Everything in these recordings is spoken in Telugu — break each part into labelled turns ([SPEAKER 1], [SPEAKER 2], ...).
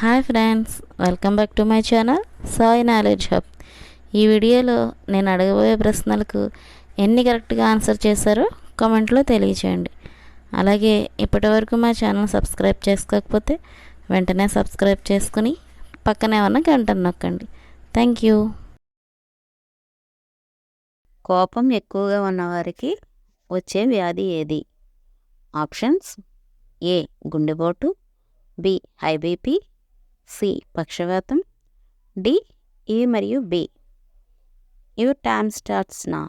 [SPEAKER 1] Hi friends, welcome back to my channel Sai knowledge hub. ఈ వీడియోలో నేను అడగబోయే ప్రశ్నలకు ఎన్ని కరెక్ట్గా ఆన్సర్ చేశారో కామెంట్లో తెలియచేయండి. అలాగే ఇప్పటివరకు మా ఛానల్ సబ్స్క్రైబ్ చేసుకోకపోతే వెంటనే సబ్స్క్రైబ్ చేసుకుని పక్కనే ఉన్న గంటను నొక్కండి. Thank you.
[SPEAKER 2] కోపం ఎక్కువగా ఉన్నవారికి వచ్చే వ్యాధి ఏది? ఆప్షన్స్: ఏ గుండెపోటు, బి హై బీపీ, సి పక్షవాతం, డి ఏ మరియు B. Your time starts now.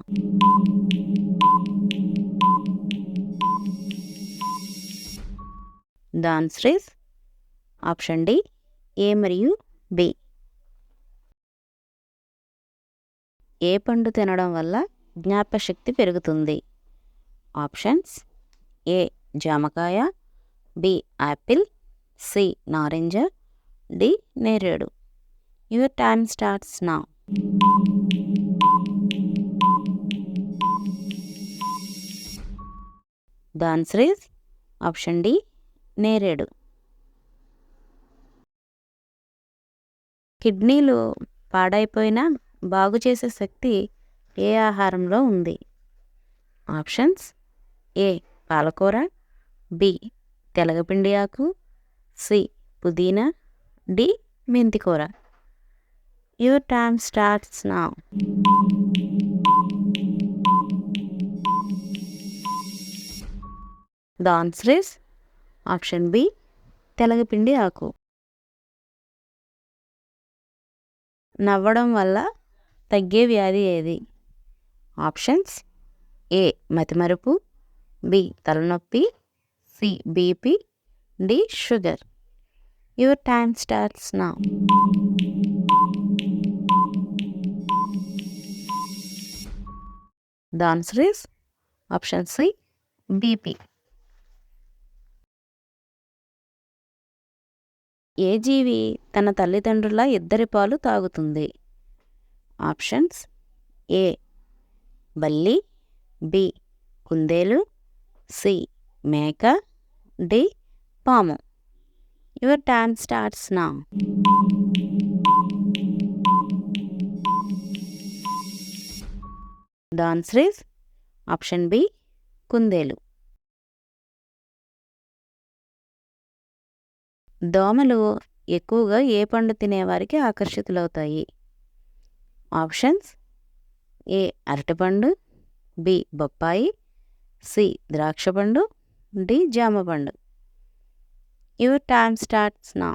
[SPEAKER 2] The answer is option D, A మరియు బి. ఏ పండు తినడం వల్ల జ్ఞాపకశక్తి పెరుగుతుంది? ఆప్షన్స్: ఏ జామకాయ, బి యాపిల్, సి నారింజ, డి నేరేడు. Your time starts now. The answer is option D, నేరేడు. కిడ్నీలు పాడైపోయినా బాగు చేసే శక్తి ఏ ఆహారంలో ఉంది? ఆప్షన్స్: ఏ పాలకూర, బి తెలగపిండి ఆకు, సి పుదీనా, డి మెంతికూర. Your time starts now. The answer is option B, తెలగపిండి ఆకు. నవ్వడం వల్ల తగ్గే వ్యాధి ఏది? ఆప్షన్స్: ఏ మతిమరుపు, బి తలనొప్పి, C BP, D sugar. Your time starts now. The answer is option C, BP. ఏ జీవి తన తల్లిదండ్రుల ఇద్దరి పాలు తాగుతుంది? ఆప్షన్స్: ఏ బల్లి, బి కుందేలు, సి మేక, డి పాము. Your time starts now. The answer is option B, కుందేలు. దోమలు ఎక్కువగా ఏ పండు తినేవారికి ఆకర్షితులవుతాయి? ఆప్షన్స్: ఏ అరటిపండు, బి బొప్పాయి, సి ద్రాక్షపండు, డి జామపండు. Your time starts now.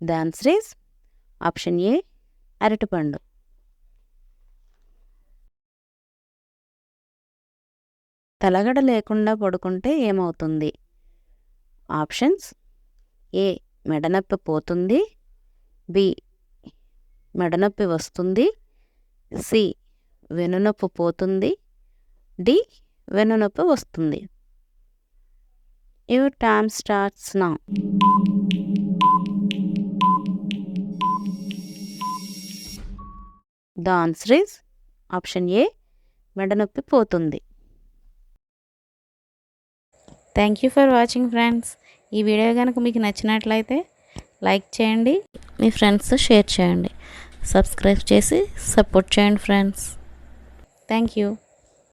[SPEAKER 2] The answer is option A అరటిపండు. తలగడ లేకుండా పడుకుంటే ఏమవుతుంది? ఆప్షన్స్: ఏ మెడనొప్పి పోతుంది, బి మెడనొప్పి వస్తుంది, సి వెన్నునొప్పి పోతుంది, డి వెన్నునొప్పి వస్తుంది. Your time starts now. The answer is option A మెడనొప్పి పోతుంది.
[SPEAKER 1] Thank you for watching friends. ఈ వీడియో కనుక మీకు నచ్చినట్లయితే లైక్ చేయండి, మీ ఫ్రెండ్స్తో షేర్ చేయండి, సబ్స్క్రైబ్ చేసి సపోర్ట్ చేయండి ఫ్రెండ్స్. Thank you.